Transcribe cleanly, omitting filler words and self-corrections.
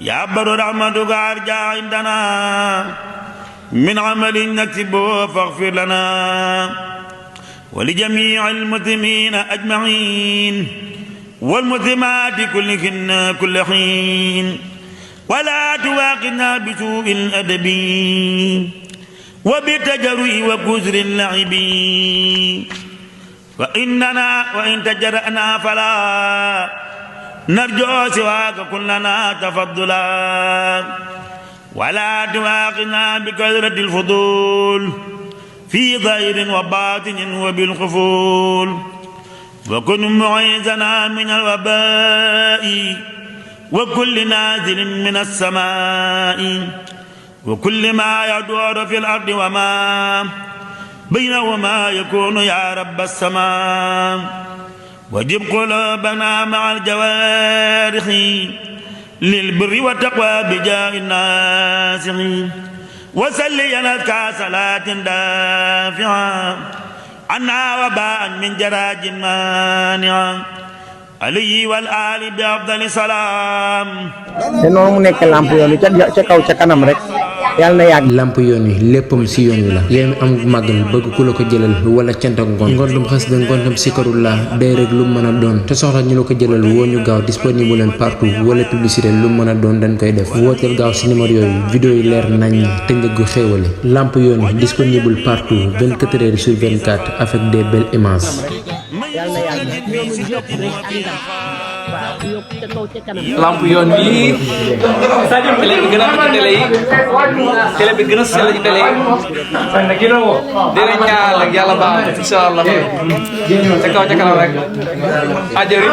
يا بر رحمتك أرجى عندنا من عمل نكسبه فاغفر لنا ولجميع المسلمين أجمعين والمسلمات كلهن كل حين ولا تواخذنا بسوء الأدب وبالتجرؤ وكسر اللعب وإن تجرأنا فلا نرجو سواك كلنا تفضلا ولا تواخذنا بكثرة الفضول في ظاهر وباطن وبالخفول وكن معيذنا من الوباء وكل نازل من السماء وكل ما يدور في الأرض وما بينهما يكون يا رب السماء وجب قلوبنا مع الجوارح للبر والتقوى بجاه الناسخين وسلي نذكى صلاة دافعة عنا وباء من جراج مانعا علي والآل بأفضل سلام te noonu mu nekk lamp yoon wi ca kaw ca kanam rek yàlla na yàgg. lamp yoon wi léppam si yoon wi la yow mi am màggal bëgg ku la ko jëlal wala cant ak ngondum xas da ngondum sikarullah day rek lu mën a doon te soxla ñu la ko jëlal woo ñu gaaw disponible leen partout wala publicité lu mën a doon dañ koy def wooteel gaaw si numéro yooyu vidéo yi leer nañ te njëggu xéewale lamp yoon wi disponible partout 24 heures sur 24 avec des belles images. yàlla na yàgg yoon wi yokk rek ak ndam waaw yokk ca kaw ca kanam. lamp yoon wi télé bi gën a am ci télé yi télé bi gën a sell ci télé yi dinañ ñaan ak yàlla baax incha allah ca kaw ca kanam rek ajëri